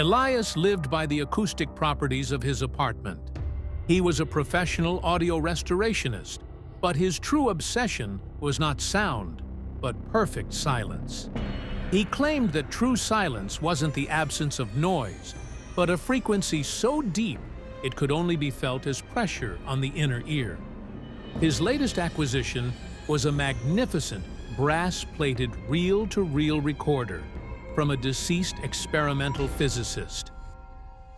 Elias lived by the acoustic properties of his apartment. He was a professional audio restorationist, but his true obsession was not sound, but perfect silence. He claimed that true silence wasn't the absence of noise, but a frequency so deep it could only be felt as pressure on the inner ear. His latest acquisition was a magnificent brass-plated reel-to-reel recorder from a deceased experimental physicist.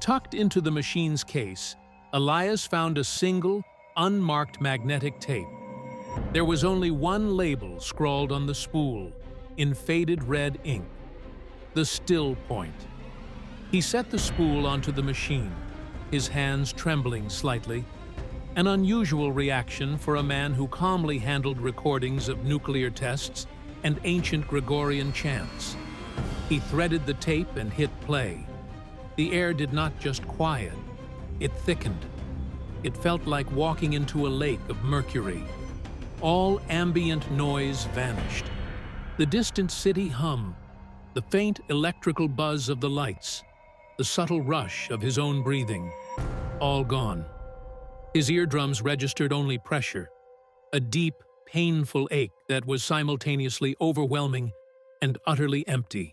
Tucked into the machine's case, Elias found a single, unmarked magnetic tape. There was only one label scrawled on the spool, in faded red ink: the still point. He set the spool onto the machine, his hands trembling slightly, an unusual reaction for a man who calmly handled recordings of nuclear tests and ancient Gregorian chants. He threaded the tape and hit play. The air did not just quiet, it thickened. It felt like walking into a lake of mercury. All ambient noise vanished. The distant city hum, the faint electrical buzz of the lights, the subtle rush of his own breathing, all gone. His eardrums registered only pressure, a deep, painful ache that was simultaneously overwhelming and utterly empty.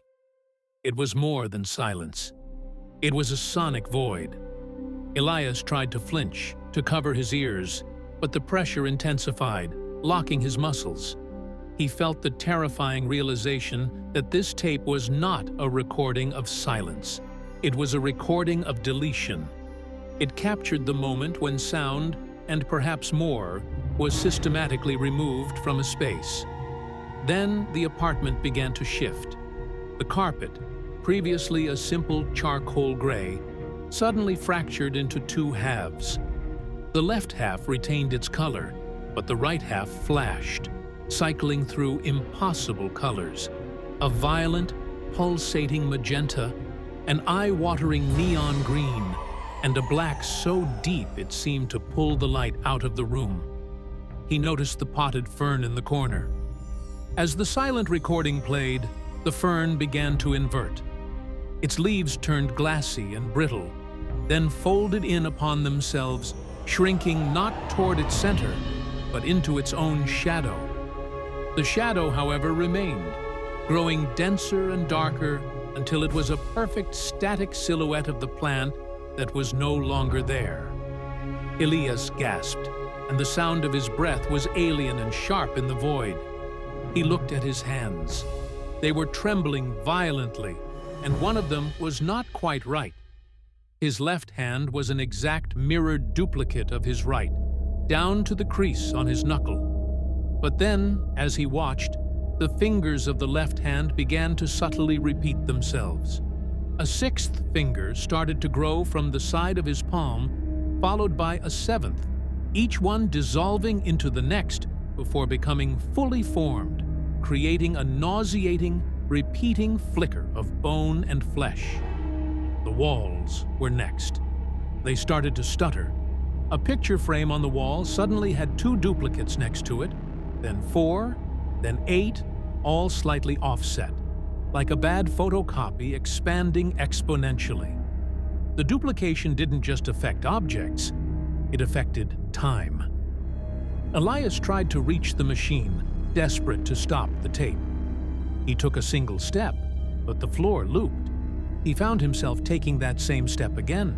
It was more than silence. It was a sonic void. Elias tried to flinch, to cover his ears, but the pressure intensified, locking his muscles. He felt the terrifying realization that this tape was not a recording of silence. It was a recording of deletion. It captured the moment when sound, and perhaps more, was systematically removed from a space. Then the apartment began to shift. The carpet, previously a simple charcoal gray, suddenly fractured into two halves. The left half retained its color, but the right half flashed, cycling through impossible colors: a violent, pulsating magenta, an eye-watering neon green, and a black so deep it seemed to pull the light out of the room. He noticed the potted fern in the corner. As the silent recording played, the fern began to invert. Its leaves turned glassy and brittle, then folded in upon themselves, shrinking not toward its center, but into its own shadow. The shadow, however, remained, growing denser and darker until it was a perfect static silhouette of the plant that was no longer there. Elias gasped, and the sound of his breath was alien and sharp in the void. He looked at his hands. They were trembling violently, and one of them was not quite right. His left hand was an exact mirrored duplicate of his right, down to the crease on his knuckle. But then, as he watched, the fingers of the left hand began to subtly repeat themselves. A sixth finger started to grow from the side of his palm, followed by a seventh, each one dissolving into the next before becoming fully formed, creating a nauseating, repeating flicker of bone and flesh. The walls were next. They started to stutter. A picture frame on the wall suddenly had two duplicates next to it, then 4, then 8, all slightly offset, like a bad photocopy expanding exponentially. The duplication didn't just affect objects, it affected time. Elias tried to reach the machine, desperate to stop the tape. He took a single step, but the floor looped. He found himself taking that same step again,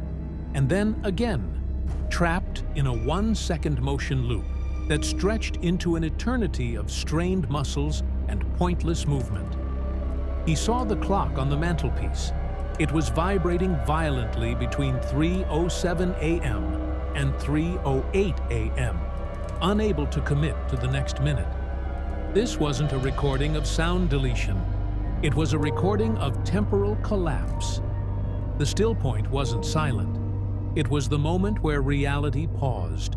and then again, trapped in a 1-second motion loop that stretched into an eternity of strained muscles and pointless movement. He saw the clock on the mantelpiece. It was vibrating violently between 3:07 a.m. and 3:08 a.m., unable to commit to the next minute. This wasn't a recording of sound deletion. It was a recording of temporal collapse. The still point wasn't silent. It was the moment where reality paused,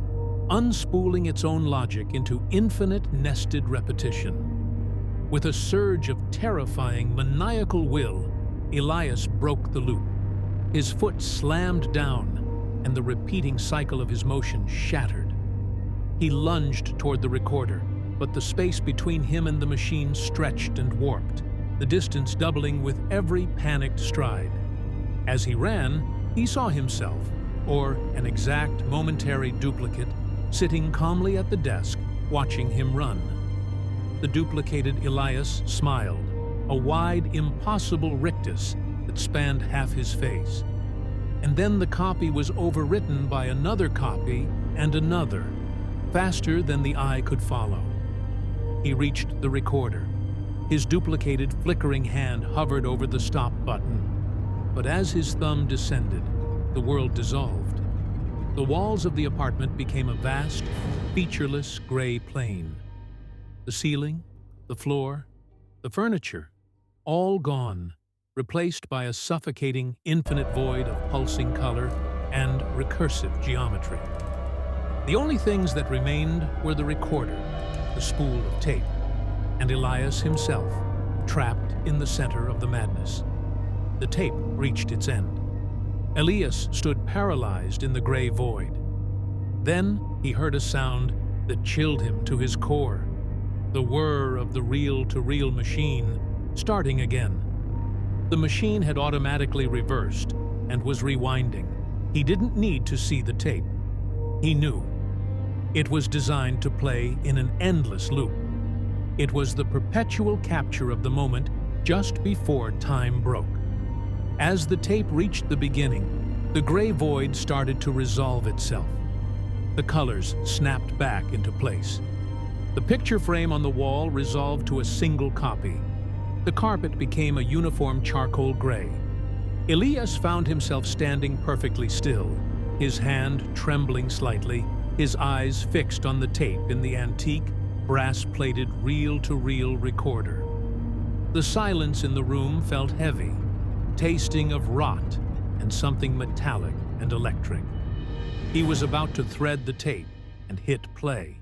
unspooling its own logic into infinite nested repetition. With a surge of terrifying, maniacal will, Elias broke the loop. His foot slammed down, and the repeating cycle of his motion shattered. He lunged toward the recorder, but the space between him and the machine stretched and warped, the distance doubling with every panicked stride. As he ran, he saw himself, or an exact momentary duplicate, sitting calmly at the desk, watching him run. The duplicated Elias smiled, a wide, impossible rictus that spanned half his face. And then the copy was overwritten by another copy and another, faster than the eye could follow. He reached the recorder. His duplicated, flickering hand hovered over the stop button. But as his thumb descended, the world dissolved. The walls of the apartment became a vast, featureless gray plain. The ceiling, the floor, the furniture, all gone, replaced by a suffocating, infinite void of pulsing color and recursive geometry. The only things that remained were the recorder, the spool of tape, and Elias himself, trapped in the center of the madness. The tape reached its end. Elias stood paralyzed in the gray void. Then he heard a sound that chilled him to his core, the whir of the reel-to-reel machine starting again. The machine had automatically reversed and was rewinding. He didn't need to see the tape. He knew. It was designed to play in an endless loop. It was the perpetual capture of the moment just before time broke. As the tape reached the beginning, the gray void started to resolve itself. The colors snapped back into place. The picture frame on the wall resolved to a single copy. The carpet became a uniform charcoal gray. Elias found himself standing perfectly still, his hand trembling slightly, his eyes fixed on the tape in the antique, brass-plated reel-to-reel recorder. The silence in the room felt heavy, tasting of rot and something metallic and electric. He was about to thread the tape and hit play.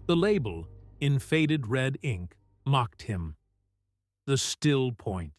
The label, in faded red ink, mocked him. The still point.